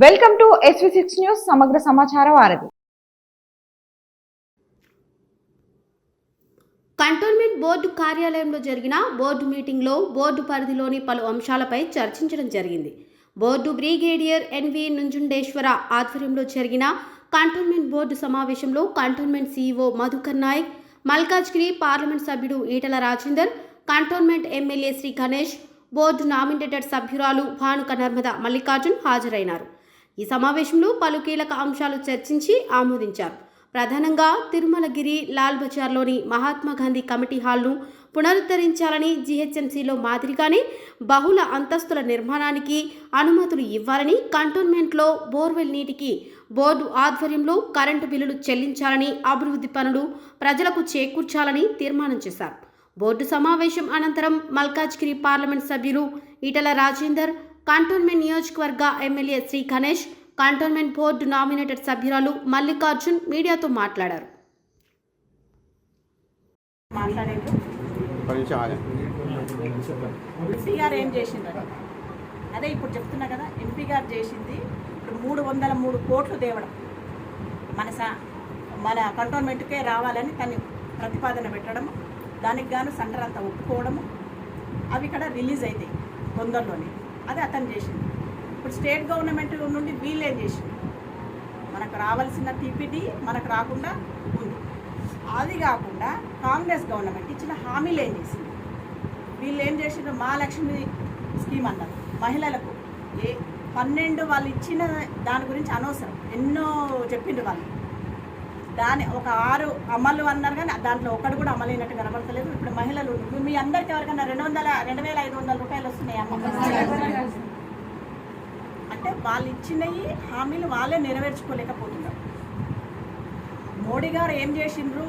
Welcome to SV6 news సమగ్ర సమాచార వారధి. కంటోన్మెంట్ బోర్డు కార్యాలయంలో జరిగిన బోర్డు మీటింగ్లో బోర్డు పరిధిలోని పలు అంశాలపై చర్చించడం జరిగింది. బోర్డు బ్రిగేడియర్ ఎన్వి నుంజుండేశ్వర ఆధ్వర్యంలో జరిగిన కంటోన్మెంట్ బోర్డు సమావేశంలో cantonment CEO Madhukar Nayak, Malkajgiri parliament సభ్యుడు Etela Rajender, cantonment MLA Shri Ganesh, board nominated సభ్యురాలు భానుక నర్మద మల్లికార్జున్ హాజరైనారు. ఈ సమావేశంలో పలు కీలక అంశాలు చర్చించి ఆమోదించారు. ప్రధానంగా తిరుమలగిరి లాల్ బజార్లోని మహాత్మా గాంధీ కమిటీ హాల్ను పునరుద్ధరించాలని, GHMCలో మాదిరిగానే బహుళ అంతస్తుల నిర్మాణానికి అనుమతులు ఇవ్వాలని, కంటోన్మెంట్లో బోర్వెల్ నీటికి బోర్డు ఆధ్వర్యంలో కరెంటు బిల్లులు చెల్లించాలని, అభివృద్ధి పనులు ప్రజలకు చేకూర్చాలని తీర్మానం చేశారు. బోర్డు సమావేశం అనంతరం మల్కాజ్గిరి పార్లమెంట్ సభ్యులు ఈటల రాజేందర్, కంటోన్మెంట్ నియోజకవర్గ MLA Shri Ganesh, cantonment board nominated సభ్యురాలు మల్లికార్జున్ మీడియాతో మాట్లాడారు. ఎంపీ గారు ఏం చేసిండ్రు అదే ఇప్పుడు చెప్తున్నా కదా. ఎంపీ గారు చేసింది ఇప్పుడు 303 కోట్లు తేవడం మన కంటోన్మెంట్కే రావాలని తను ప్రతిపాదన పెట్టడం, దానికి గాను సెంటర్ అంతా ఒప్పుకోవడము, అవి ఇక్కడ రిలీజ్ అవుతాయి తొందరలోనే. అది అతను చేసింది. ఇప్పుడు స్టేట్ గవర్నమెంట్ నుండి వీళ్ళు ఏం చేసింది, మనకు రావాల్సిన TPD మనకు రాకుండా ఉంది. అది కాకుండా కాంగ్రెస్ గవర్నమెంట్ ఇచ్చిన హామీలు ఏం చేసింది, వీళ్ళు ఏం చేసిండ్రు, మహాలక్ష్మి స్కీమ్ అన్నారు మహిళలకు. 12 వాళ్ళు ఇచ్చిన దాని గురించి అనవసరం, ఎన్నో చెప్పిండ్రు వాళ్ళు. దాని ఒక 6 అమలు అన్నారు కానీ దాంట్లో ఒకటి కూడా అమలైనట్టు కనబడతలేదు. ఇప్పుడు మహిళలు మీ అందరికీ ఎవరికన్నా 2,500 రూపాయలు వస్తున్నాయి అమ్మ అంటే వాళ్ళు ఇచ్చినవి హామీలు వాళ్ళే నెరవేర్చుకోలేకపోతున్నారు. మోడీ గారు ఏం చేసిండ్రు,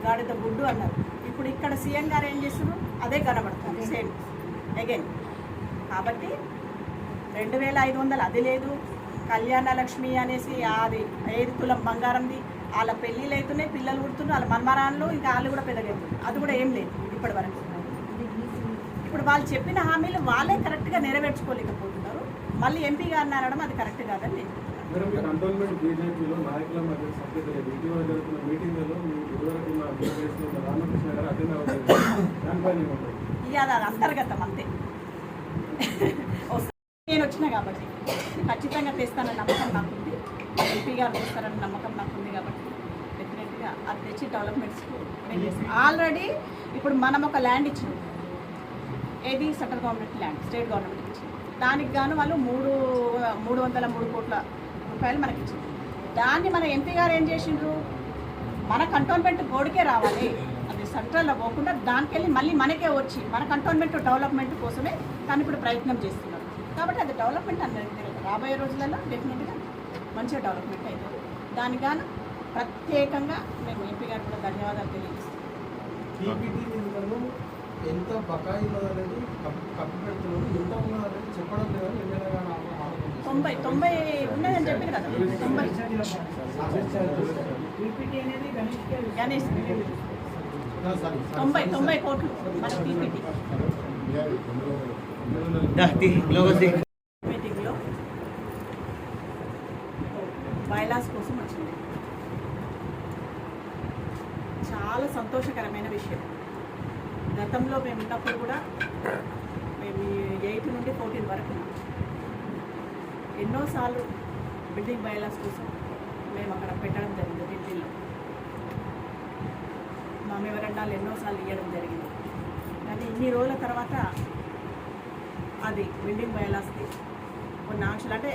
గాడిద గుడ్డు అన్నారు. ఇప్పుడు ఇక్కడ సీఎం గారు ఏం చేసిండ్రు, అదే కనబడుతుంది సేమ్ అగైన్. కాబట్టి 2,500 అది లేదు, కళ్యాణ లక్ష్మి అనేసి అది 5 తులం బంగారంది, వాళ్ళ పెళ్ళిళ్ళు అవుతున్నాయి, పిల్లలు పుడుతున్నారు, వాళ్ళ మన్మరాన్లు ఇంకా వాళ్ళు కూడా పెద్దగవుతుంది. అది కూడా ఏం లేదు ఇప్పటి వరకు. ఇప్పుడు వాళ్ళు చెప్పిన హామీలు వాళ్ళే కరెక్ట్గా నెరవేర్చుకోలేకపోతున్నారు. మళ్ళీ ఎంపీ గారిని అనడం అది కరెక్ట్ కాదని నేను ఇక అది అంతర్గతం అంతే. నేను వచ్చినా కాబట్టి ఖచ్చితంగా తెస్తానని నమ్మకం నాకుంది, ఎంపీ గారు తెస్తారని నమ్మకం నాకుంది. కాబట్టి డెఫినెట్గా అది తెచ్చి డెవలప్మెంట్స్కు నేను చేస్తాను. ఆల్రెడీ ఇప్పుడు మనం ఒక ల్యాండ్ ఇచ్చినాం, ఏది central government land, state government ఇచ్చింది. దానికి గాను వాళ్ళు 303 కోట్ల రూపాయలు మనకి ఇచ్చింది. దాన్ని మన ఎంపీ గారు ఏం చేసిండ్రు, మన కంటోన్మెంట్ బోర్డుకే రావాలి, అది సెంట్రల్లో పోకుండా దానికి వెళ్ళి మళ్ళీ మనకే వచ్చి మన కంటోన్మెంట్ డెవలప్మెంట్ కోసమే కానీ ఇప్పుడు ప్రయత్నం చేస్తున్నారు. కాబట్టి అది డెవలప్మెంట్ అందరికీ తెలియదు. రాబోయే రోజులలో డెఫినెట్గా మంచిగా డెవలప్మెంట్ అవుతుంది. దానిగాను ప్రత్యేకంగా మేము ఎంపీ గారు కూడా ధన్యవాదాలు తెలియజేస్తాం. ఎంత బకాయి ఉన్నదనేది కప్పు పెడుతున్నాడు, ఎంత ఉన్నదనేది చెప్పడం లేదని ఎమ్మెల్యే 90 ఉన్నదని చెప్పారు కదా. 90 కోట్లు మన TPD మీటింగ్లో బైలాస్ కోసం వచ్చింది. చాలా సంతోషకరమైన విషయం. గతంలో మేము ఉన్నప్పుడు కూడా మేము 8 నుండి 14 వరకు ఎన్నోసార్లు బిల్డింగ్ బైలాస్ కోసం మేము అక్కడ పెట్టడం జరిగింది. ఢిల్లీలో మా మెమరండాలు ఎన్నోసార్లు ఇవ్వడం జరిగింది. కానీ ఇన్ని రోజుల తర్వాత అది బిల్డింగ్ బైలాస్కి కొన్ని ఆంక్షలు అంటే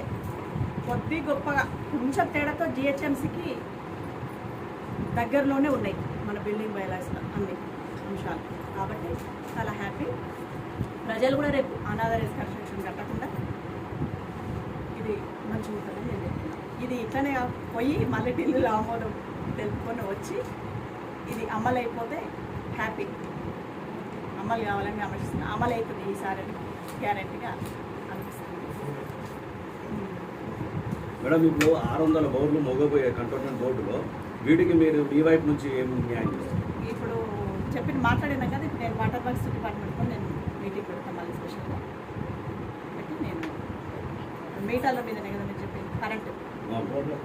కొద్ది గొప్పగా కొంచెం తేడాతో GHMCకి దగ్గరలోనే ఉన్నాయి మన బిల్డింగ్ బైలాస్లో అన్ని అంశాలు. కాబట్టి చాలా హ్యాపీ. ప్రజలు కూడా రేపు అనాథరైజ్ కన్స్ట్రక్షన్ కట్టకుండా ఇది మంచిగా ఉంటుందని నేను చెప్తున్నాను. ఇది ఇట్లనే పోయి మళ్ళీ ఢిల్లీలో ఆమోదం తెలుపుకొని వచ్చి ఇది అమలు అయిపోతే హ్యాపీ. అమలు కావాలని ఆలోచిస్తున్నాను. అమలు అవుతుంది ఈసారి గ్యారెంటీగా అనిపిస్తుంది. మేడం, ఇప్పుడు 600 బోర్డులు మోగపోయాయి కంటోన్మెంట్ బోర్డులో, వీటికి మీరు మీ వైపు నుంచి ఏం న్యాయం చేస్తారు? ఇప్పుడు మాట్లాడినా కదా. ఇప్పుడు నేను వాటర్ వర్క్స్ డిపార్ట్మెంట్తో నేను మీటింగ్ పెడతాను మళ్ళీ స్పెషల్గా పెట్టి నేను మీటర్ల మీదనే కదా మీరు చెప్పి కరెంటు బోర్డులో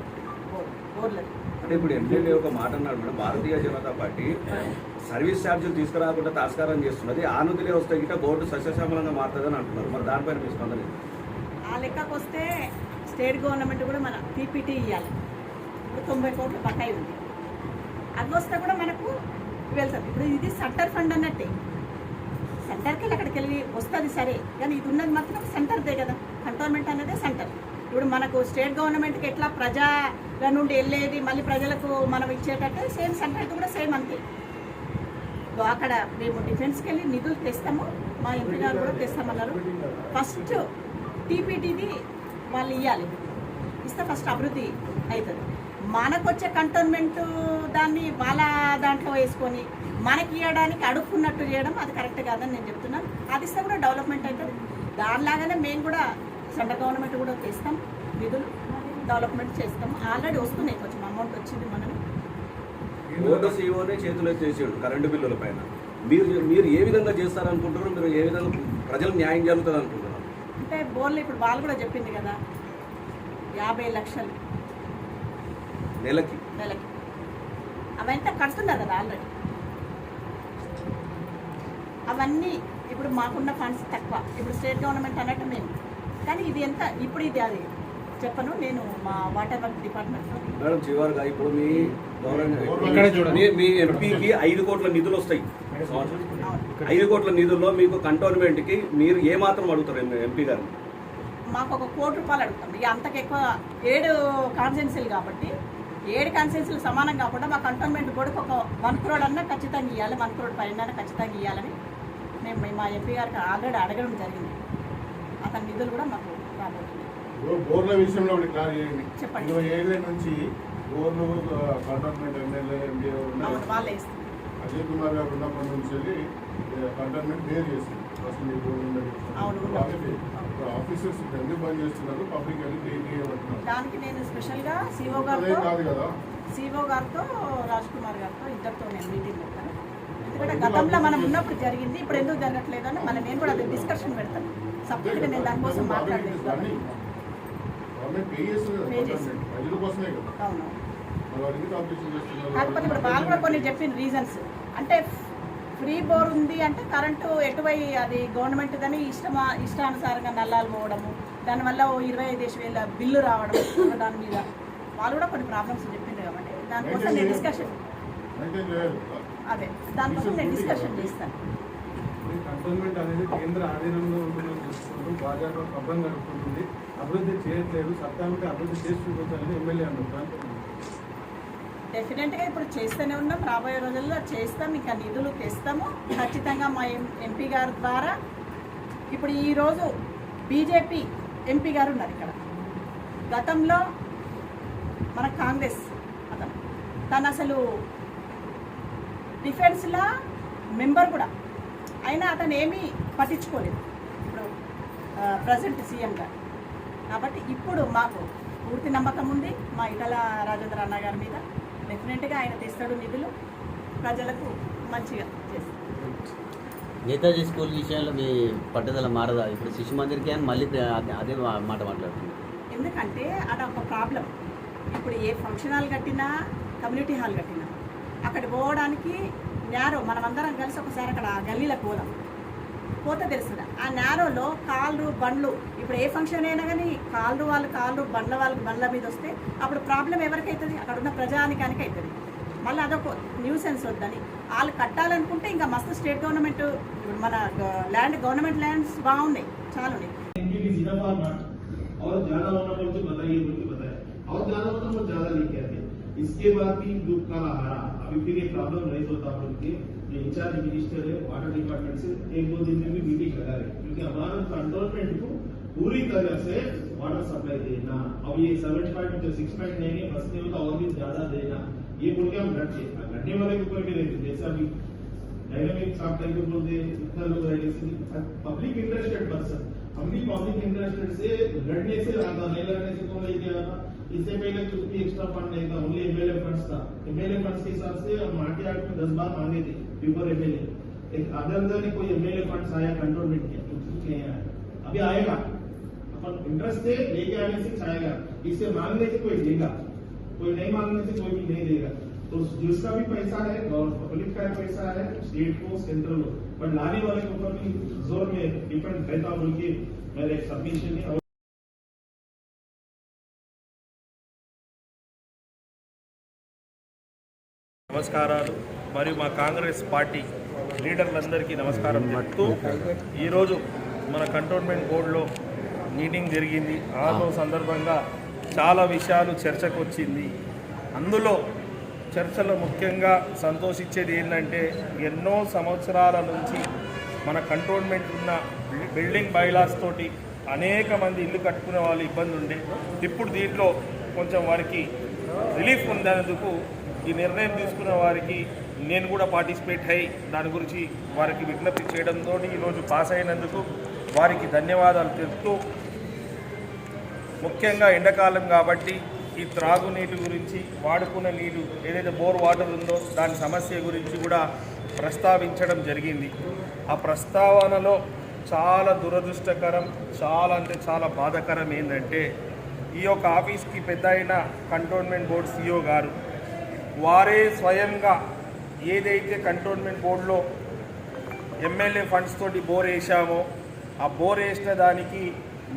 బోర్లది. అంటే ఇప్పుడు ఎమ్మెల్యే ఒక మాట అన్నాడు madam, Bharatiya Janata party service ఛార్జీలు తీసుకురాకుండా తాస్కారం చేస్తున్నది, ఆ నిధులే వస్తే గిట్ట బోర్డు సస్యశ్యామలంగా మారుతుందని అంటున్నారు. మరి దానిపైన మీ స్పందన ఏంటి? ఆ లెక్కకు వస్తే స్టేట్ గవర్నమెంట్ కూడా మన పీపీటీ ఇవ్వాలి. ఇప్పుడు 90 కోట్ల బకాయి ఉంది, అది వస్తే కూడా మనకు వెళ్తుంది. ఇప్పుడు ఇది సెంటర్ ఫండ్ అన్నట్టే, సెంటర్కి వెళ్ళి అక్కడికి వెళ్ళి వస్తుంది సరే, కానీ ఇది ఉన్నది మాత్రం సెంటర్దే కదా, కంటోన్మెంట్ అనేది సెంటర్. ఇప్పుడు మనకు స్టేట్ గవర్నమెంట్కి ఎట్లా ప్రజల నుండి వెళ్ళేది మళ్ళీ ప్రజలకు మనం ఇచ్చేటట్టే సేమ్ సెంటర్కి కూడా సేమ్ అంతే. అక్కడ మేము డిఫెన్స్కి వెళ్ళి నిధులు తెస్తాము, మా ఎంపీ గారు కూడా తెస్తామన్నారు. ఫస్ట్ టీపీటీది వాళ్ళు ఇవ్వాలి, ఇస్తే ఫస్ట్ అభివృద్ధి అవుతుంది. మనకు వచ్చే కంటోన్మెంట్ దాన్ని వాళ్ళ దాంట్లో వేసుకొని మనకి ఇవ్వడానికి అడుక్కున్నట్టు చేయడం అది కరెక్ట్ కాదని నేను చెప్తున్నాను. అది ఇస్తే కూడా డెవలప్మెంట్ అవుతుంది. దానిలాగానే మేము కూడా సెంట్రల్ గవర్నమెంట్ కూడా తెస్తాం, నిధులు డెవలప్మెంట్ చేస్తాం. ఆల్రెడీ వస్తున్నాయి, కొంచెం అమౌంట్ వచ్చింది. మనం బోర్డు సీఓనే చేతులు చేసాడు కరెంటు బిల్లుల పైన. మీరు ఏ విధంగా చేస్తారనుకుంటున్నారు? మీరు ఏ విధంగా ప్రజలకు న్యాయం జరుగుతుంది అనుకుంటున్నారు? అంటే బోర్లు ఇప్పుడు వాళ్ళు కూడా చెప్పింది కదా, 50 లక్షలు నెలకి అవంతా కడుతున్నారు కదా ఆల్రెడీ. అవన్నీ ఇప్పుడు మాకున్న ఫండ్స్ తక్కువ, ఇప్పుడు స్టేట్ గవర్నమెంట్ అన్నట్టు మేము, కానీ ఇది ఎంత ఇప్పుడు ఇది అది చెప్పను నేను. మా వాటర్ వర్క్ డిపార్ట్మెంట్లో మేడం చివరిగా ఇప్పుడు మీ మీ ఎంపీకి 5 కోట్ల నిధులు వస్తాయి. 5 కోట్ల నిధుల్లో మీకు కంటోన్మెంట్కి మీరు ఏ మాత్రం అడుగుతారు ఎంపీ గారు? మాకు ఒక 1 కోటి రూపాయలు అడుగుతాం. ఇక అంతకు ఎక్కువ 7 కాన్స్టిట్యున్సీలు కాబట్టి 7 కాన్స్టిట్యున్సీలు సమానం కాకుండా మా కంటోన్మెంట్ కూడా ఒక 1 crore అన్నా ఖచ్చితంగా ఇవ్వాలి, 1 crore పైన ఖచ్చితంగా ఇవ్వాలని మేము మా ఎంపీ గారికి ఆల్రెడీ అడగడం జరిగింది. అతని నిధులు కూడా మాకు రాబోతుంది. బోర్ల విషయంలో ఒకటి క్లారిటీ చేయండి. చెప్పండి. 27 నుంచి బోర్లు కంటోన్మెంట్ ఎమ్మెల్యే ఎంపీ వాళ్ళే ఇస్తుంది. అజయ్ కుమార్ గారు ఉన్నప్పటి నుంచి వెళ్ళి కంటోన్మెంట్ క్లియర్ చేస్తుంది. అసలు ఈ బోర్డు ఆఫీసర్స్ ఎందుకు బంద్ చేస్తున్నారు? పబ్లిక్ దానికి నేను స్పెషల్గా సిఓ కాదు కదా, గారితో రాజ్ కుమార్ గారితో ఇద్దరితో నేను మీటింగ్ పెట్టాను. ఎందుకంటే గతంలో మనం ఉన్నప్పుడు జరిగింది, ఇప్పుడు ఎందుకు జరగట్లేదు అని మళ్ళీ నేను కూడా అది డిస్కషన్ పెడతాను. సపరేట్గా నేను దానికోసం మాట్లాడలేదు. అవును, కాకపోతే ఇప్పుడు వాళ్ళు కూడా కొన్ని చెప్పిన రీజన్స్ అంటే ఫ్రీ బోర్ ఉంది అంటే కరెంటు ఎటువై అది గవర్నమెంట్ కానీ ఇష్టానుసారంగా నల్లాలు పోవడము, దానివల్ల 25,000 బిల్లు రావడం, దాని మీద వాళ్ళు కూడా కొన్ని ప్రాబ్లమ్స్ చెప్పింది కాబట్టి దానికోసం నేను డిస్కషన్ దానికోసం నేను డిస్కషన్ చేస్తాను. కంటోన్మెంట్ అనేది కేంద్ర ఆధీనంలో ఉంటుందని చూసుకుంటూ బాగా పబ్బం గడుపుతుంది, అభివృద్ధి చేయట్లేదు, సత్తానికి అభివృద్ధి చేసి చూపించాలని ఎమ్మెల్యే అన్నారు. డెఫినెట్గా ఇప్పుడు చేస్తూనే ఉన్నాం, రాబోయే రోజుల్లో చేస్తాం, ఇంకా నిధులు తెస్తాము ఖచ్చితంగా మా ఎంపీ గారి ద్వారా. ఇప్పుడు ఈరోజు బీజేపీ ఎంపీ గారు ఉన్నారు ఇక్కడ, గతంలో మన కాంగ్రెస్ తను అసలు డిఫెన్స్లో మెంబర్ కూడా అయినా అతను ఏమీ పట్టించుకోలేదు ఇప్పుడు ప్రజెంట్ సీఎం గారు. కాబట్టి ఇప్పుడు మాకు పూర్తి నమ్మకం ఉంది మా ఈటల రాజేంద్ర అన్న గారి మీద. డెఫినెట్గా ఆయన తెస్తాడు నిధులు, ప్రజలకు మంచిగా చేస్తాడు. నేతాజీ స్కూల్ విషయంలో మీ పట్టుదల మారదా? ఇప్పుడు శిశు మందిర్కి అని మళ్ళీ అదే మాట మాట్లాడుతుంది. ఎందుకంటే అది ఒక ప్రాబ్లం. ఇప్పుడు ఏ ఫంక్షన్ హాల్ కట్టినా, కమ్యూనిటీ హాల్ కట్టినా అక్కడ పోవడానికి నేరో, మనమందరం కలిసి ఒకసారి అక్కడ గల్లీలకు పోతే తెలుస్తుంది. ఆ నేరోలో కాళ్ళు బండ్లు, ఇప్పుడు ఏ ఫంక్షన్ అయినా కానీ కాళ్ళు వాళ్ళకి బండ్ల మీద వస్తే అప్పుడు ప్రాబ్లం ఎవరికైతుంది? అక్కడ ఉన్న ప్రజానికానికి అవుతుంది. మళ్ళీ అదొక న్యూసెన్స్ వద్దని వాళ్ళు కట్టాలనుకుంటే ఇంకా మస్తు స్టేట్ గవర్నమెంట్, ఇప్పుడు మన గవర్నమెంట్ ల్యాండ్స్ బాగున్నాయి, చాలా ఉన్నాయి. इसके बाद भी दुख का हारा अभी फिर ये प्रॉब्लम रेज होता है उनके जो इंचार्ज मिनिस्टर है वाटर डिपार्टमेंट से 1-2 दिन में भी मीटिंग लगा रहे, क्योंकि हमारा कंट्रोलमेंट को पूरी तरह से वाटर सप्लाई देना, अब ये 7.6 नहीं बसने में तो और भी ज्यादा देना, ये बोल के हम घटने वाले के ऊपर भी रहते। जैसा अभी डायनामिक साफ टाइप को बोलते इतना लोग रहेंगे, पब्लिक इंटरेस्टेड पर्सन, हम भी पब्लिक इंटरेस्टेड से लड़ने से आता, नहीं लड़ने से कौन लेके आता? इससे पहले कुछ भी एक्स्ट्रा फंड नहीं था, ओनली एमएलए फंड्स था। एमएलए फंड्स के हिसाब से हम मार्टी एक्ट में 10 बार मांगे थे बिफोर एमएलए। एक अदर देन कोई एमएलए फंड्स आया कंट्रोलमेंट के, कुछ नहीं आया, अभी आएगा। अपन इंटरेस्ट से लेके आने से चाहेगा, इससे मांगने से कोई देगा, कोई नहीं मांगने से कोई भी नहीं देगा। तो जिसका भी पैसा है और पब्लिक का पैसा है, स्टेट को सेंट्रल को, बट लाने वाले के ऊपर भी जोर में डिपेंड रहता बोल के मेरे सबमिशन है। నమస్కారాలు మరియు మా కాంగ్రెస్ పార్టీ లీడర్లందరికీ నమస్కారం చెప్తూ ఈరోజు మన కంటోన్మెంట్ బోర్డులో మీటింగ్ జరిగింది. ఆ సందర్భంగా చాలా విషయాలు చర్చకు వచ్చింది. అందులో చర్చలో ముఖ్యంగా సంతోషించేది ఏంటంటే ఎన్నో సంవత్సరాల నుంచి మన కంటోన్మెంట్ ఉన్న బిల్డింగ్ బైలాస్ తోటి అనేక మంది ఇల్లు కట్టుకునే వాళ్ళు ఇబ్బంది ఉండే. ఇప్పుడు దీంట్లో కొంచెం వారికి రిలీఫ్ పొందేందుకు ఈ నిర్ణయం తీసుకున్న వారికి నేను కూడా పార్టిసిపేట్ అయ్యి దాని గురించి వారికి విజ్ఞప్తి చేయడంతో ఈరోజు పాస్ అయినందుకు వారికి ధన్యవాదాలు తెలుపుతూ, ముఖ్యంగా ఎండాకాలం కాబట్టి ఈ త్రాగునీటి గురించి, వాడుకున్న నీరు ఏదైతే బోర్ వాటర్ ఉందో దాని సమస్య గురించి కూడా ప్రస్తావించడం జరిగింది. ఆ ప్రస్తావనలో చాలా దురదృష్టకరం, చాలా అంటే చాలా బాధాకరం ఏంటంటే ఈ యొక్క ఆఫీస్కి పెద్ద అయిన కంటోన్మెంట్ బోర్డు CEO గారు వారే స్వయంగా ఏదైతే కంటోన్మెంట్ బోర్డులో ఎమ్మెల్యే ఫండ్స్ తోటి బోర్ వేసామో ఆ బోర్ వేసిన దానికి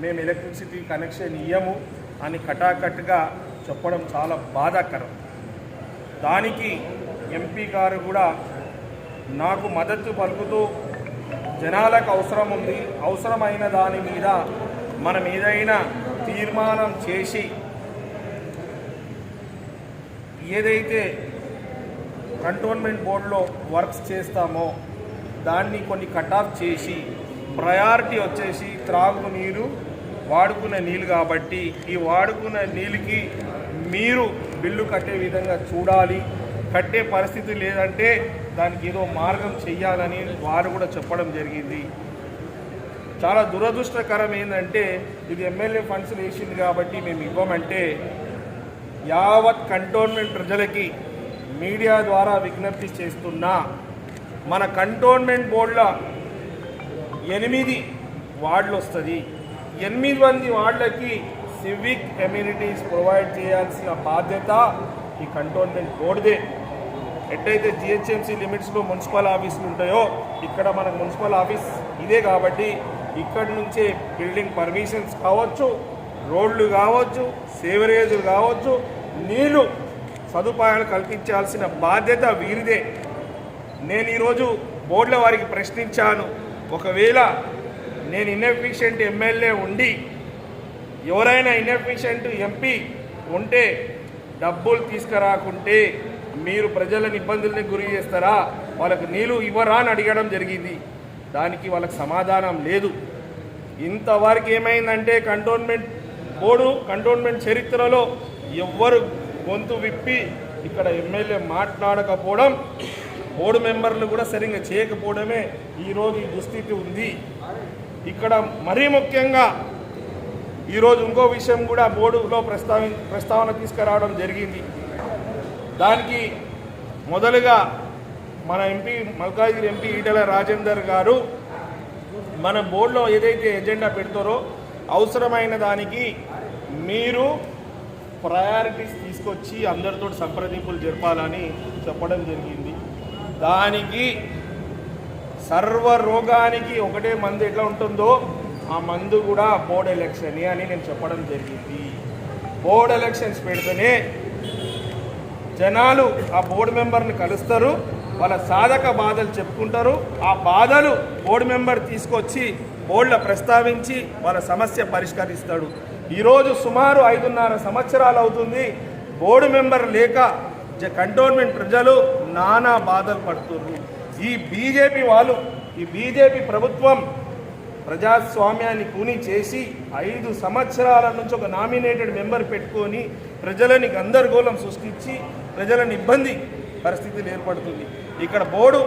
మేము ఎలక్ట్రిసిటీ కనెక్షన్ ఇయ్యము అని కటాకట్టుగా చెప్పడం చాలా బాధాకరం. దానికి ఎంపీ గారు కూడా నాకు మద్దతు పలుకుతూ జనాలకు అవసరం ఉంది, అవసరమైన దాని మీద మనం ఏదైనా తీర్మానం చేసి ఏదైతే కంటోన్మెంట్ బోర్డులో వర్క్స్ చేస్తామో దాన్ని కొన్ని కట్ ఆఫ్ చేసి ప్రయారిటీ వచ్చేసి త్రాగునీరు, వాడుకునే నీళ్ళు కాబట్టి ఈ వాడుకునే నీళ్ళకి మీరు బిల్లు కట్టే విధంగా చూడాలి. కట్టే పరిస్థితి లేదంటే దానికి ఏదో మార్గం చెయ్యాలని వారు కూడా చెప్పడం జరిగింది. చాలా దురదృష్టకరం ఏంటంటే ఇది ఎమ్మెల్యే ఫండ్స్ వేసింది కాబట్టి మేము ఇవ్వమంటే యావత్ కంటోన్మెంట్ ప్రజలకి మీడియా ద్వారా విజ్ఞప్తి చేస్తున్నా, మన కంటోన్మెంట్ బోర్డులో 8 వార్డులు వస్తుంది. 8 మంది వార్డులకి సివిక్ ఎమ్యూనిటీస్ ప్రొవైడ్ చేయాల్సిన బాధ్యత ఈ కంటోన్మెంట్ బోర్డుదే. ఎట్టయితే GHMC లిమిట్స్లో మున్సిపల్ ఆఫీసులు ఉంటాయో ఇక్కడ మన మున్సిపల్ ఆఫీస్ ఇదే కాబట్టి ఇక్కడి నుంచే బిల్డింగ్ పర్మిషన్స్ కావచ్చు, రోడ్లు కావచ్చు, సేవరేజులు కావచ్చు, నీళ్లు సదుపాయాలు కల్పించాల్సిన బాధ్యత వీరిదే. నేను ఈరోజు బోర్డుల వారికి ప్రశ్నించాను, ఒకవేళ నేను ఇన్ఎఫిషియెంట్ ఎమ్మెల్యే ఉండి ఎవరైనా ఇన్ఎఫిషియెంట్ ఎంపీ ఉంటే డబ్బులు తీసుకురాకుంటే మీరు ప్రజలను ఇబ్బందుల్ని గురి చేస్తారా, వాళ్ళకు నీళ్ళు ఇవ్వరా అని అడగడం జరిగింది. దానికి వాళ్ళకి సమాధానం లేదు. ఇంతవరకు ఏమైందంటే కంటోన్మెంట్ చరిత్రలో ఎవ్వరు గొంతు విప్పి ఇక్కడ ఎమ్మెల్యే మాట్లాడకపోవడం, బోర్డు మెంబర్లు కూడా సరిగ్గా చేయకపోవడమే ఈరోజు ఈ దుస్థితి ఉంది. ఇక్కడ మరీ ముఖ్యంగా ఈరోజు ఇంకో విషయం కూడా బోర్డులో ప్రస్తావన తీసుకురావడం జరిగింది. దానికి మొదలుగా మన ఎంపీ మల్కాజ్గిరి ఎంపీ ఈటెల రాజేందర్ గారు మన బోర్డులో ఏదైతే ఎజెండా పెడతారో అవసరమైన దానికి మీరు ప్రయారిటీస్ తీసుకొచ్చి అందరితో సంప్రదింపులు జరపాలని చెప్పడం జరిగింది. దానికి సర్వరోగానికి ఒకటే మందు ఎట్లా ఉంటుందో ఆ మందు కూడా బోర్డు ఎలక్షన్ అని నేను చెప్పడం జరిగింది. బోర్డు ఎలక్షన్స్ పెడితేనే జనాలు ఆ బోర్డు మెంబర్ని కలుస్తారు, వాళ్ళ సాధక బాధలు చెప్పుకుంటారు. ఆ బాధలు బోర్డు మెంబర్ తీసుకొచ్చి బోర్డులో ప్రస్తావించి వాళ్ళ సమస్య పరిష్కరిస్తాడు. ఈరోజు సుమారు 5.5 సంవత్సరాలు అవుతుంది బోర్డు మెంబర్ లేక కంటోన్మెంట్ ప్రజలు నానా బాధలు పడుతున్నారు. ఈ బీజేపీ ప్రభుత్వం ప్రజాస్వామ్యాన్ని కూని చేసి 5 సంవత్సరాల నుంచి ఒక నామినేటెడ్ మెంబర్ పెట్టుకొని ప్రజలని గందరగోళం సృష్టించి ప్రజలను ఇబ్బంది పరిస్థితులు ఏర్పడుతుంది. ఇక్కడ బోర్డు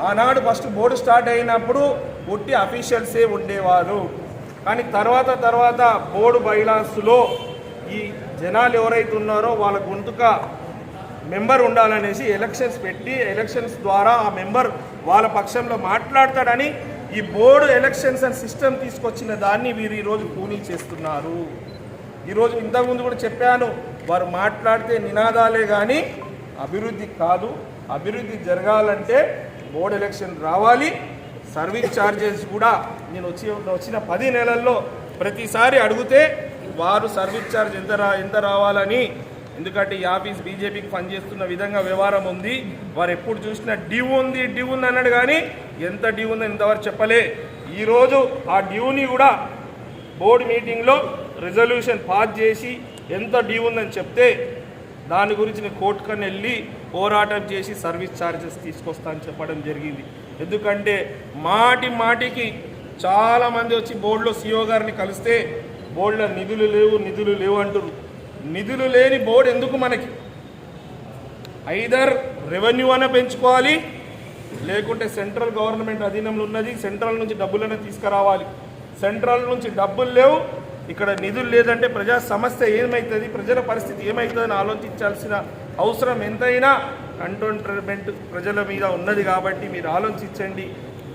ఆనాడు ఫస్ట్ బోర్డు స్టార్ట్ అయినప్పుడు ఒట్టి అఫీషియల్సే ఉండేవారు. కానీ తర్వాత బోర్డు బైలాస్లో ఈ జనాలు ఎవరైతే ఉన్నారో వాళ్ళ గొంతుక మెంబర్ ఉండాలనేసి ఎలక్షన్స్ పెట్టి ఎలక్షన్స్ ద్వారా ఆ మెంబర్ వాళ్ళ పక్షంలో మాట్లాడతాడని ఈ బోర్డు ఎలక్షన్స్ అండ్ సిస్టమ్ తీసుకొచ్చిన దాన్ని వీరు ఈరోజు కూనీ చేస్తున్నారు. ఈరోజు ఇంతకుముందు కూడా చెప్పాను, వారు మాట్లాడితే నినాదాలే కానీ అభివృద్ధి కాదు. అభివృద్ధి జరగాలంటే బోర్డు ఎలక్షన్ రావాలి. సర్వీస్ ఛార్జెస్ కూడా నేను వచ్చిన 10 నెలల్లో ప్రతిసారి అడిగితే వారు సర్వీస్ ఛార్జ్ ఎంత రావాలని, ఎందుకంటే ఈ ఆఫీస్ బీజేపీకి పనిచేస్తున్న విధంగా వ్యవహారం ఉంది. వారు ఎప్పుడు చూసినా డ్యూ ఉంది అన్నాడు కానీ ఎంత డ్యూ ఉందని ఇంతవరకు చెప్పలే. ఈరోజు ఆ డ్యూని కూడా బోర్డు మీటింగ్లో రిజల్యూషన్ పాస్ చేసి ఎంత డ్యూ ఉందని చెప్తే దాని గురించి నేను కోర్టుకని వెళ్ళి పోరాటం చేసి సర్వీస్ ఛార్జెస్ తీసుకొస్తా అని చెప్పడం జరిగింది. ఎందుకంటే మాటికి చాలామంది వచ్చి బోర్డులో సిఓ గారిని కలిస్తే బోర్డులో నిధులు లేవు అంటారు. నిధులు లేని బోర్డు ఎందుకు మనకి? ఐదర్ రెవెన్యూ అన్న పెంచుకోవాలి, లేకుంటే సెంట్రల్ గవర్నమెంట్ అధీనంలో ఉన్నది, సెంట్రల్ నుంచి డబ్బులనే తీసుకురావాలి. సెంట్రల్ నుంచి డబ్బులు లేవు, ఇక్కడ నిధులు లేదంటే ప్రజా సమస్య ఏమవుతుంది, ప్రజల పరిస్థితి ఏమవుతుందని ఆలోచించాల్సిన అవసరం ఎంతైనా కంటోన్మెంట్ ప్రజల మీద ఉన్నది. కాబట్టి మీరు ఆలోచించండి.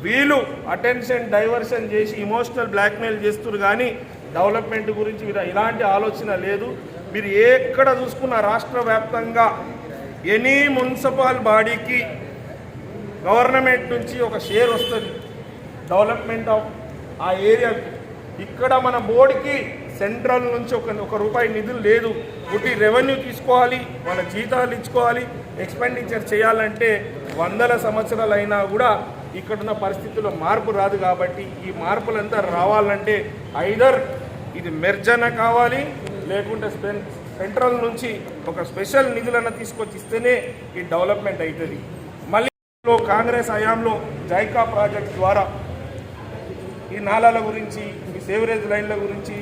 వీళ్ళు అటెన్షన్ డైవర్షన్ చేసి ఇమోషనల్ బ్లాక్మెయిల్ చేస్తున్నారు కానీ డెవలప్మెంట్ గురించి మీరు ఇలాంటి ఆలోచన లేదు. మీరు ఎక్కడ చూసుకున్న రాష్ట్ర వ్యాప్తంగా ఎనీ మున్సిపల్ బాడీకి గవర్నమెంట్ నుంచి ఒక షేర్ వస్తుంది డెవలప్మెంట్ ఆఫ్ ఆ ఏరియాకి. ఇక్కడ మన బోర్డుకి సెంట్రల్ నుంచి ఒక రూపాయి నిధులు లేదు. ఒకటి రెవెన్యూ తీసుకోవాలి, మన జీతాలు ఇచ్చుకోవాలి, ఎక్స్పెండిచర్ చేయాలంటే 100 సంవత్సరాలు అయినా కూడా ఇక్కడున్న పరిస్థితుల్లో మార్పు రాదు. కాబట్టి ఈ మార్పులంతా రావాలంటే ఐదర్ ఇది మెర్జన కావాలి, లేకుంటే సెంట్రల్ నుంచి ఒక స్పెషల్ నిధులన్న తీసుకొచ్చి ఇస్తేనే ఈ డెవలప్మెంట్ అవుతుంది. మళ్ళీ కాంగ్రెస్ హయాంలో జైకా ప్రాజెక్ట్ ద్వారా ఈ నాలాల గురించి, ఈ సేవరేజ్ లైన్ల గురించి,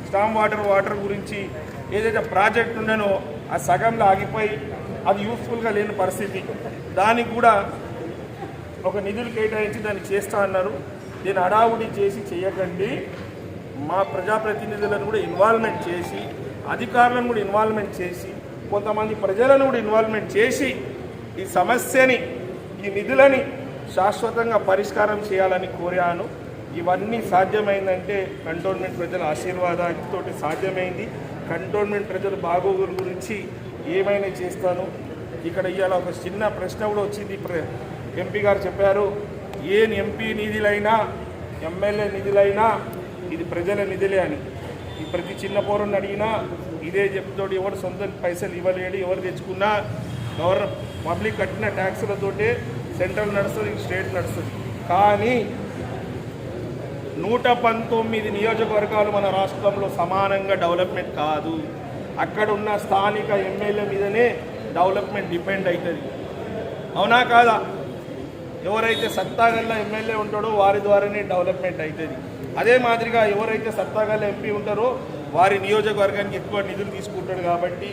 స్టామ్ వాటర్ గురించి ఏదైతే ప్రాజెక్ట్ ఉండనో ఆ సగంలో ఆగిపోయి అది యూస్ఫుల్గా లేని పరిస్థితి. దానికి కూడా ఒక నిధులు కేటాయించి దాన్ని చేస్తా అన్నారు. దీన్ని హడావుడి చేసి చేయకండి. మా ప్రజాప్రతినిధులను కూడా ఇన్వాల్వ్మెంట్ చేసి, అధికారులను కూడా ఇన్వాల్వ్మెంట్ చేసి, కొంతమంది ప్రజలను కూడా ఇన్వాల్వ్మెంట్ చేసి ఈ సమస్యని, ఈ నిధులని శాశ్వతంగా పరిష్కారం చేయాలని కోరాను. ఇవన్నీ సాధ్యమైందంటే కంటోన్మెంట్ ప్రజల ఆశీర్వాదంతో సాధ్యమైంది. కంటోన్మెంట్ ప్రజల బాగోగుల గురించి ఏమైనా చేస్తాను. ఇక్కడ ఇవాళ ఒక చిన్న ప్రశ్న కూడా వచ్చింది. ఎంపీ గారు చెప్పారు, ఏ ఎంపీ నిధులైనా ఎమ్మెల్యే నిధులైనా ఇది ప్రజల నిధులే అని. ఈ ప్రతి చిన్న పౌరుని అడిగినా ఇదే చెప్తాడు. ఎవరు సొంత పైసలు ఇవ్వలేడు, ఎవరు తెచ్చుకున్నా పబ్లిక్ కట్టిన ట్యాక్సులతోటే సెంట్రల్ నడుస్తుంది, స్టేట్ నడుస్తుంది. కానీ 119 నియోజకవర్గాలు మన రాష్ట్రంలో సమానంగా డెవలప్మెంట్ కాదు. అక్కడ ఉన్న స్థానిక ఎమ్మెల్యే మీదనే డెవలప్మెంట్ డిపెండ్ అవుతుంది. అవునా కాదా? ఎవరైతే సత్తాగల్ల ఎమ్మెల్యే ఉంటాడో వారి ద్వారానే డెవలప్మెంట్ అవుతుంది. అదే మాదిరిగా ఎవరైతే సత్తాగల్ల ఎంపీ ఉంటారో వారి నియోజకవర్గానికి ఎక్కువ నిధులు తీసుకుంటాడు. కాబట్టి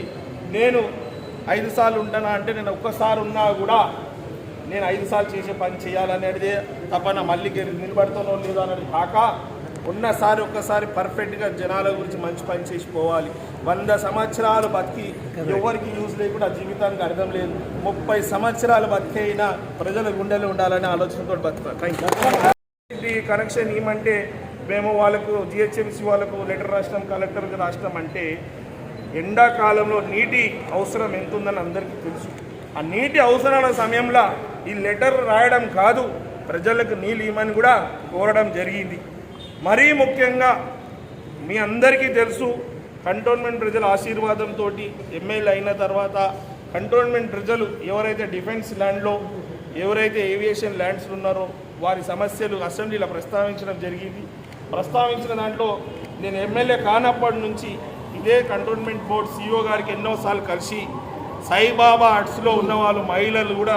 నేను 5 సార్లు ఉంటానా అంటే నేను ఒక్కసారి ఉన్నా కూడా నేను 5 సార్లు చేసే పని చేయాలనేది తప్పన మళ్ళీ నిలబడుతానో లేదో అనేది కాక ఒక్కసారి పర్ఫెక్ట్గా జనాల గురించి మంచి పని చేసి పోవాలి. 100 సంవత్సరాలు బతికి ఎవరికి యూజ్ లేకుండా జీవితానికి అర్థం లేదు. 30 సంవత్సరాలు బతికి అయినా ప్రజల గుండెలు ఉండాలనే ఆలోచనతో బతుకుతారు. కనెక్షన్ ఏమంటే మేము వాళ్ళకు జిహెచ్ఎంసీ వాళ్ళకు లెటర్ రాష్ట్రం, కలెక్టర్కి రాష్ట్రం అంటే ఎండాకాలంలో నీటి అవసరం ఎంత ఉందని అందరికీ తెలుసు. ఆ నీటి అవసరాల సమయంలో ఈ లెటర్ రాయడం కాదు, ప్రజలకు నీళ్ళు ఇవ్వమని కూడా కోరడం జరిగింది. మరీ ముఖ్యంగా మీ అందరికీ తెలుసు, కంటోన్మెంట్ ప్రజల ఆశీర్వాదంతో ఎమ్మెల్యే అయిన తర్వాత కంటోన్మెంట్ ప్రజలు ఎవరైతే డిఫెన్స్ ల్యాండ్లో, ఎవరైతే ఏవియేషన్ ల్యాండ్స్లో ఉన్నారో వారి సమస్యలు అసెంబ్లీలో ప్రస్తావించడం జరిగింది. ప్రస్తావించిన దాంట్లో నేను ఎమ్మెల్యే కానప్పటి నుంచి ఇదే కంటోన్మెంట్ బోర్డు సిఇఓ గారికి ఎన్నోసార్లు కలిసి సాయిబాబా ఆర్ట్స్లో ఉన్న వాళ్ళు మహిళలు కూడా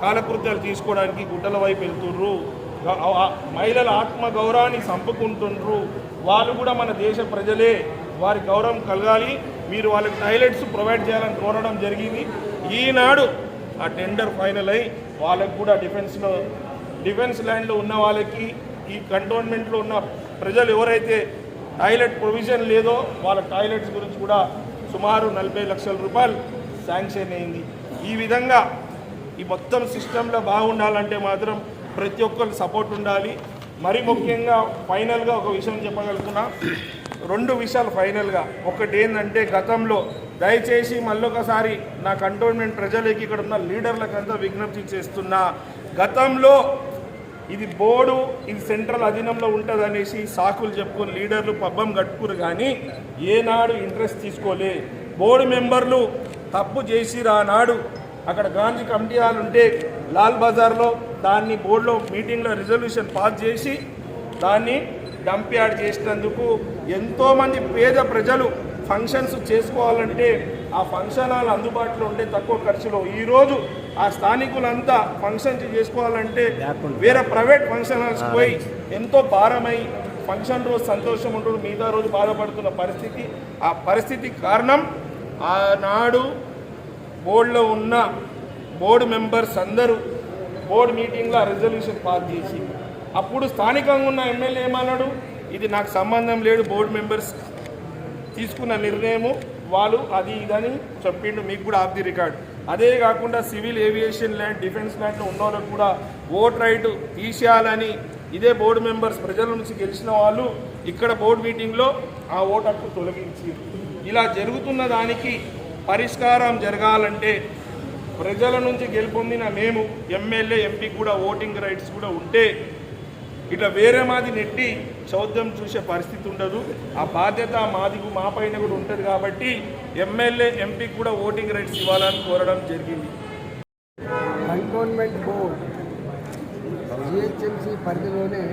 కాలకృత్యాలు తీసుకోవడానికి గుట్టల వైపు వెళ్తుర్రు. మహిళల ఆత్మ గౌరవాన్ని చంపుకుంటుండ్రు. వాళ్ళు కూడా మన దేశ ప్రజలే, వారి గౌరవం కలగాలి, మీరు వాళ్ళకి టాయిలెట్స్ ప్రొవైడ్ చేయాలని కోరడం జరిగింది. ఈనాడు ఆ టెండర్ ఫైనల్ అయ్యి వాళ్ళకు కూడా డిఫెన్స్ ల్యాండ్లో ఉన్న వాళ్ళకి, ఈ కంటోన్మెంట్లో ఉన్న ప్రజలు ఎవరైతే టాయిలెట్ ప్రొవిజన్ లేదో వాళ్ళ టాయిలెట్స్ గురించి కూడా సుమారు 40 లక్షల రూపాయలు శాంక్షన్ అయింది. ఈ విధంగా ఈ మొత్తం సిస్టంలో బాగుండాలంటే మాత్రం ప్రతి ఒక్కరికి సపోర్ట్ ఉండాలి. మరి ముఖ్యంగా ఫైనల్గా ఒక విషయం చెప్పగలుగుతున్నా. 2 విషయాలు ఫైనల్గా. ఒకటి ఏంటంటే, గతంలో దయచేసి మళ్ళొకసారి నా కంటోన్మెంట్ ప్రజలకి, ఇక్కడ ఉన్న లీడర్లకంతా విజ్ఞప్తి చేస్తున్నా, గతంలో ఇది బోర్డు, ఇది సెంట్రల్ అధీనంలో ఉంటుంది అనేసి సాకులు చెప్పుకొని లీడర్లు పబ్బం కట్టుకురు, కానీ ఏనాడు ఇంట్రెస్ట్ తీసుకోలే. బోర్డు మెంబర్లు తప్పు చేసి రానాడు అక్కడ గాంధీ కమిటీ హాల్ ఉంటే లాల్ బజార్లో దాన్ని బోర్డులో మీటింగ్లో రిజల్యూషన్ పాస్ చేసి దాన్ని డంప్ యార్డ్ చేసినందుకు ఎంతోమంది పేద ప్రజలు ఫంక్షన్స్ చేసుకోవాలంటే ఆ ఫంక్షన్ హాల్ అందుబాటులో ఉంటే తక్కువ ఖర్చులో, ఈరోజు ఆ స్థానికులంతా ఫంక్షన్స్ చేసుకోవాలంటే వేరే ప్రైవేట్ ఫంక్షన్ హాల్స్ పోయి ఎంతో భారమై ఫంక్షన్ రోజు సంతోషం ఉంటుంది, మిగతా రోజు బాధపడుతున్న పరిస్థితి. ఆ పరిస్థితి కారణం ఆనాడు బోర్డులో ఉన్న బోర్డు మెంబర్స్ అందరూ బోర్డు మీటింగ్లో రెజల్యూషన్ పాస్ చేసి, అప్పుడు స్థానికంగా ఉన్న ఎమ్మెల్యే ఏమన్నాడు, ఇది నాకు సంబంధం లేదు, బోర్డు మెంబర్స్ తీసుకున్న నిర్ణయము వాళ్ళు అది ఇదని చెప్పిండు. మీకు కూడా ఆఫ్ ది రికార్డ్. అదే కాకుండా సివిల్ ఏవియేషన్ ల్యాండ్, డిఫెన్స్ ల్యాండ్లో ఉన్న వాళ్ళకు కూడా ఓట్ రైట్ తీసేయాలని ఇదే బోర్డు మెంబర్స్ ప్రజల నుంచి గెలిచిన వాళ్ళు ఇక్కడ బోర్డు మీటింగ్లో ఆ ఓటు హక్కు తొలగించి, ఇలా జరుగుతున్న దానికి పరిష్కారం జరగాలంటే ప్రజల నుంచి గెలుపొందిన మేము ఎమ్మెల్యే, ఎంపీకి కూడా ఓటింగ్ రైట్స్ కూడా ఉంటే ఇట్లా వేరే మాది నెట్టి చౌద్యం చూసే పరిస్థితి ఉండదు. ఆ బాధ్యత మా పైన కూడా ఉంటుంది. కాబట్టి ఎమ్మెల్యే, ఎంపీకి కూడా ఓటింగ్ రైట్స్ ఇవ్వాలని కోరడం జరిగింది. కంటోన్మెంట్ బోర్డ్ జిహెచ్ఎంసీ పరిధిలోనే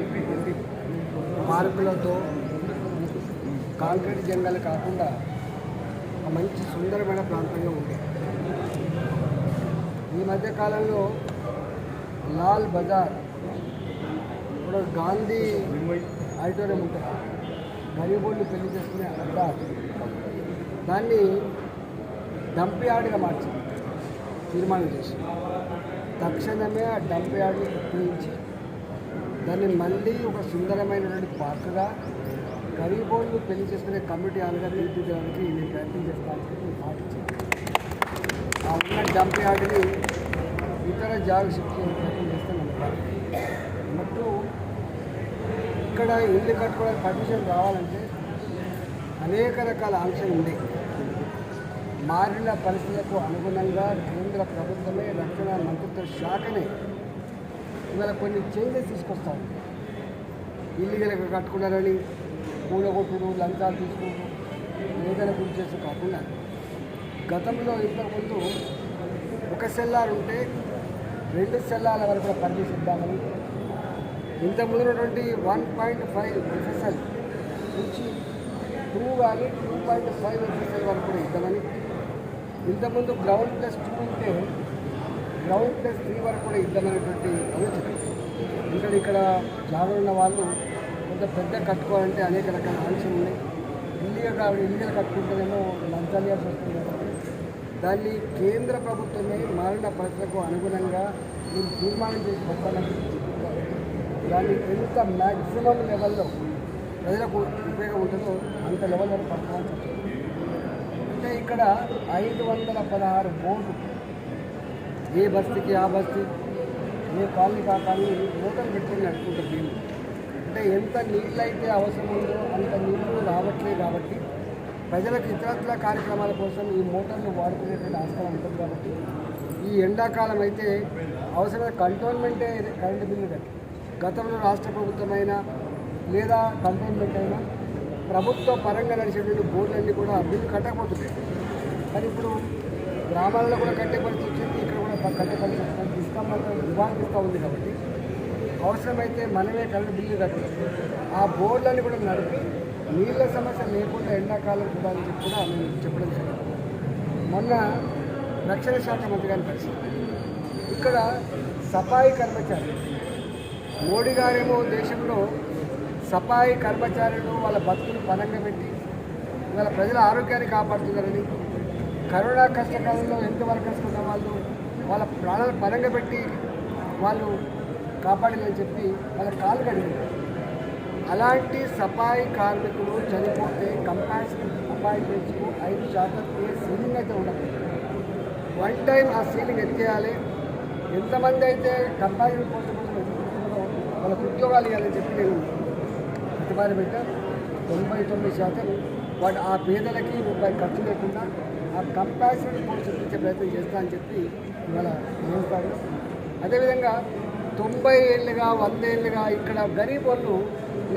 పార్కులతో కాంక్రీట్ జంగల్ కాకుండా ఒక మంచి సుందరమైన ప్రాంతంగా ఉంది. ఈ మధ్యకాలంలో లాల్ బజార్, ఇప్పుడు గాంధీ ఆడిటోరియం ఉంటుంది, గరీబోళ్ళు పెళ్లి చేసుకునే అడ్డా, దాన్ని డంప్ యార్డ్గా మార్చింది తీర్మానం చేసి. తక్షణమే ఆ డంప్ యార్డ్ని ఉపయోగించి దాన్ని మళ్ళీ ఒక సుందరమైనటువంటి పార్కుగా, గరీబోళ్ళు పెళ్లి చేసుకునే కమ్యూనిటీ హాల్గా తీర్చిదిద్దడానికి నేను ప్రయత్నం చేస్తాను. పాటించాను. ఆ ఉన్న డంప్ యార్డ్ని ఇతర జాగా షిఫ్ట్ చేసే ప్రయత్నం చేస్తాను. అన్నట్టు ఇక్కడ ఇల్లు కట్టుకోవడానికి పర్మిషన్ రావాలంటే అనేక రకాల ఆంక్షలు ఉన్నాయి. మారిన పరిస్థితులకు అనుగుణంగా కేంద్ర ప్రభుత్వమే, రక్షణ మంత్రిత్వ శాఖనే ఇవాళ కొన్ని చేంజెస్ తీసుకొస్తారు. ఇల్లీగల్గా కట్టుకున్నారని కూడగొట్టుడు, లంచాలు తీసుకుంటూ ఏదైనా గురి చేస్తూ కాకుండా, గతంలో ఇంతకుముందు ఒక సెల్లార్ ఉంటే 2 సెల్లార్ల వరకు కూడా పర్మిషన్ ఇద్దామని, ఇంతకుముందు ఉన్నటువంటి 1.5 ఎఫ్ఎస్ఎల్ నుంచి 2 కానీ 2.5 ఎఫ్ఎస్ఎల్ వరకు కూడా ఇద్దామని, ఇంతకుముందు గ్రౌండ్ ప్లస్ 2 ఉంటే గ్రౌండ్ ప్లస్ 3 వరకు కూడా ఇద్దామనేటువంటి ఆలోచన. ఎందుకంటే ఇక్కడ జాగా ఉన్న వాళ్ళు కొంత పెద్ద కట్టుకోవాలంటే అనేక రకాల ఆంక్షలు ఉన్నాయి. ఇల్లీగల్ కట్టుకుంటేనేమో లంచాలు ఇవ్వాల్సి వస్తుంది కాబట్టి దాన్ని కేంద్ర ప్రభుత్వమే మారిన పరిస్థితులకు అనుగుణంగా మీరు తీర్మానం చేసి పెట్టాలని, దాన్ని ఎంత మ్యాక్సిమం లెవెల్లో ప్రజలకు ఉపయోగం ఉంటుందో అంత లెవెల్లో పట్టుకోవాల్సి వస్తుంది. అంటే ఇక్కడ 516 బోర్డు, ఏ బస్తీకి ఆ బస్తీ, ఏ కాలనీకి ఆ కాలనీ మోటార్లు పెట్టుకుని నడుపుకుంటారు దీన్ని. అంటే ఎంత నీళ్ళు అయితే అవసరం ఉందో అంత నీళ్లు రావట్లేదు. కాబట్టి ప్రజలకు ఇతరత్ర కార్యక్రమాల కోసం ఈ మోటార్లు వాడుకునేటువంటి ఆస్కారం ఉంటుంది. కాబట్టి ఈ ఎండాకాలం అయితే అవసరమైన కంటోన్మెంటే కరెంటు బిల్లు కట్టి, గతంలో రాష్ట్ర ప్రభుత్వమైనా లేదా కంటోన్మెంట్ అయినా ప్రభుత్వ పరంగా నడిచేటువంటి బోర్డులన్నీ కూడా బిల్లు కట్టకపోతున్నాయి. కానీ ఇప్పుడు గ్రామాలలో కూడా కట్టే పరిస్థితి వచ్చింది, ఇక్కడ కూడా కట్టే పరిస్థితి వస్తుంది. ఇస్తాం మాత్రం నివారిస్తూ ఉంది. కాబట్టి అవసరమైతే మనమే కరెంటు బిల్లు కట్టి ఆ బోర్డులన్నీ కూడా నడిపి నీళ్ళ సమస్య లేకుండా ఎండాకాలం చూడాలని చెప్పి కూడా నేను చెప్పడం జరిగింది. మొన్న రక్షణ శాఖ మంత్రి గారిని కలిసి ఇక్కడ సఫాయి కర్మచారి, మోడీ గారేమో దేశంలో సఫాయి కర్మచారులు వాళ్ళ బతుకులు పనంగా పెట్టి వాళ్ళ ప్రజల ఆరోగ్యాన్ని కాపాడుతున్నారని, కరోనా కష్టకాలంలో హెల్త్ వర్కర్స్ ఉన్న వాళ్ళు వాళ్ళ ప్రాణాలు పనంగా పెట్టి వాళ్ళు కాపాడాలని చెప్పి వాళ్ళ కాలు కడిగారు. అలాంటి సఫాయి కార్మికులు చనిపోతే కంపాన్సేషన్ అపాయింట్మెంట్స్కు 5% సీలింగ్ అయితే ఉండదు. 1 టైం ఆ సీలింగ్ ఎత్తేయాలి. ఎంతమంది అయితే కంపాన్సేషన్ పోస్ట్ కోసం వాళ్ళకు ఉద్యోగాలు ఇవ్వాలని చెప్పి నేను ప్రతిపాదన పెట్టా. 99% వాటి ఆ పేదలకి రూపాయి ఖర్చు లేకుండా ఆ కంపాసిటీ కూడా చూపించే ప్రయత్నం చేస్తా అని చెప్పి ఇవాళ చేస్తాను. అదేవిధంగా 90 ఏళ్ళుగా 100 ఏళ్ళుగా ఇక్కడ గరీబ్ వాళ్ళు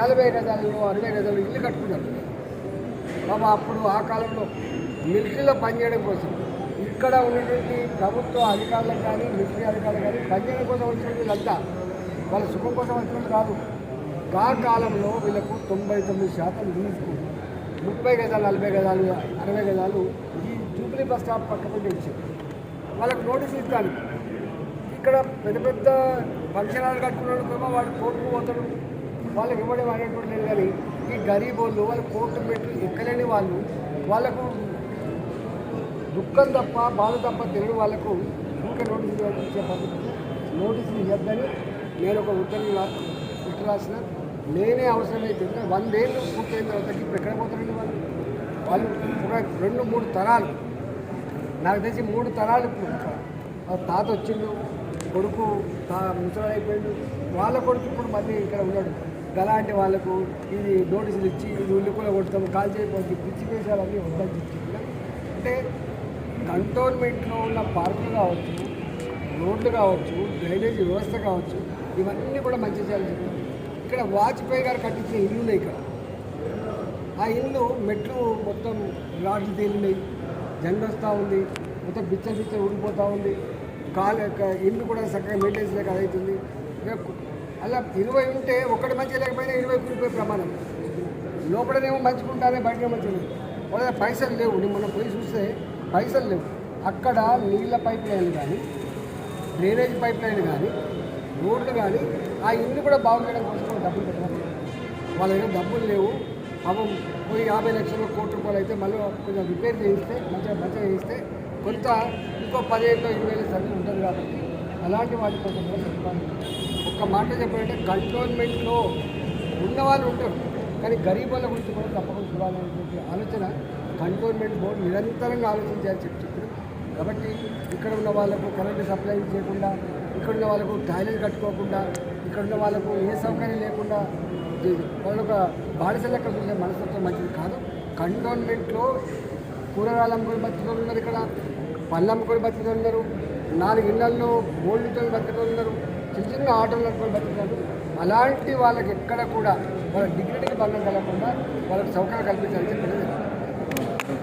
40 గజాలలో 60 గజాలు ఇల్లు కట్టుకున్నారు. బాబా అప్పుడు ఆ కాలంలో మిలిటరీలో పనిచేయడం కోసం ఇక్కడ ఉన్నటువంటి ప్రభుత్వ అధికారులకు కానీ మిలిటరీ అధికారులు కానీ పనిచేయడం కోసం వచ్చిన వీళ్ళంతా వాళ్ళ సుఖం కోసం వచ్చినట్టు కాదు. ఆ కాలంలో వీళ్ళకు 99% లీజుకు 30 గజాలు 40 గజాలు 60 గజాలు ఈ జూబ్లీ బస్ స్టాప్ పక్కపట్టి ఇచ్చారు. వాళ్ళకు నోటీసులు ఇస్తాను. ఇక్కడ పెద్ద పెద్ద ఫంక్షన్ హాల్ కట్టుకున్నాడు వాడు కోర్టుకు పోతాడు, వాళ్ళకి ఇవ్వడం అనేటువంటి లేదు. కానీ ఈ గరీబ్ వాళ్ళు వాళ్ళు కోర్టు పెట్టి ఎక్కలేని వాళ్ళకు దుఃఖం తప్ప బాధ తప్ప తెలియని వాళ్ళకు ఇంకా నోటీసులు ఇచ్చే పద్ధతి నోటీసులు ఇవ్వద్దని నేను ఒక ఉత్తరం రాసిన. నేనే అవసరమైతే 100 ఏళ్ళు పూర్తయిన తర్వాత ఇప్పుడు ఎక్కడ పోతారండి వాళ్ళు ఒక 2-3 తరాలు, నాకు తెలిసి 3 తరాలు ఇప్పుడు తాత వచ్చిండు, కొడుకు ముసలి అయిపోయిండు, వాళ్ళ కొడుకు ఇప్పుడు మళ్ళీ ఇక్కడ ఉన్నాడు. అలాంటి వాళ్ళకు ఇది నోటీసులు ఇచ్చి ఇది ఉల్లి కూడా కొడతాము కాల్ చేయకపోతే పిచ్చి వేసాలన్నీ వద్దని చెప్పి అంటే కంటోన్మెంట్లో ఉన్న పార్కులు కావచ్చు, రోడ్లు కావచ్చు, డ్రైనేజీ వ్యవస్థ కావచ్చు, ఇవన్నీ కూడా మంచి చేయాలని చెప్పి ఇక్కడ వాజ్పేయి గారు కట్టించిన ఇల్లులు ఇక్కడ ఆ ఇల్లు మెట్లు మొత్తం రాడ్లు తేలినాయి, జెండ వస్తూ ఉంది, మొత్తం బిచ్చ ఊడిపోతూ ఉంది, ఇల్లు కూడా చక్కగా మెయింటెన్స్ లేక అవుతుంది. అలా 20 ఉంటే ఒకటి మంచిగా లేకపోయినా 20 కూలిపోయే ప్రమాణం. లోపలనేమో మంచుకుంటానే బయటనే మంచిగా లేదు. వాళ్ళ పైసలు లేవు. మనం పోయి చూస్తే పైసలు లేవు. అక్కడ నీళ్ళ పైప్ లైన్ కానీ డ్రైనేజ్ పైప్ లైన్ కానీ రోడ్లు కానీ ఆ ఇల్లు కూడా బాగు చేయడం కోసం డబ్బులు పెట్టాలి. వాళ్ళ దగ్గర డబ్బులు లేవు. పాపం పోయి 50 లక్షలు కోటి రూపాయలు అయితే మళ్ళీ కొంచెం రిపేర్ చేయిస్తే మంచిగా చేయిస్తే కొంత ఇంకో 15-20 సర్వీస్ ఉంటుంది. కాబట్టి అలాంటి వాటి కోసం కూడా చెప్పాలి. ఒక్క మాట చెప్పాలంటే కంటోన్మెంట్లో ఉన్నవాళ్ళు ఉంటారు, కానీ గరీబ్ వాళ్ళ గురించి కూడా తప్పకుండా చూడాలనేటువంటి ఆలోచన కంటోన్మెంట్ బోర్డు నిరంతరంగా ఆలోచించాలని చెప్పారు. కాబట్టి ఇక్కడ ఉన్న వాళ్ళకు కరెంటు సప్లై చేయకుండా, ఇక్కడ ఉన్న వాళ్ళకు టాయిలెట్ కట్టుకోకుండా, ఇక్కడ ఉన్న వాళ్ళకు ఏ సౌకర్యం లేకుండా వాళ్ళు ఒక బానిస లెక్క చూసే మనస్తత్వం మంచిది కాదు. కంటోన్మెంట్లో కూరగాయలు అమ్ముకొని బతికేవాళ్ళు ఉన్నారు, ఇక్కడ పళ్ళు అమ్ముకొని బతికేవాళ్ళు ఉన్నారు, 4 ఇళ్లలో బోల్డ్తో బతికేవాళ్ళు ఉన్నారు, చిన్న ఆటోలు నడుపుకొని బతుకుతారు. అలాంటి వాళ్ళకి ఎక్కడ కూడా వాళ్ళ డిగ్నిటీకి భంగం కలగకుండా వాళ్ళకి సౌకర్యం కల్పించాలని చెప్పి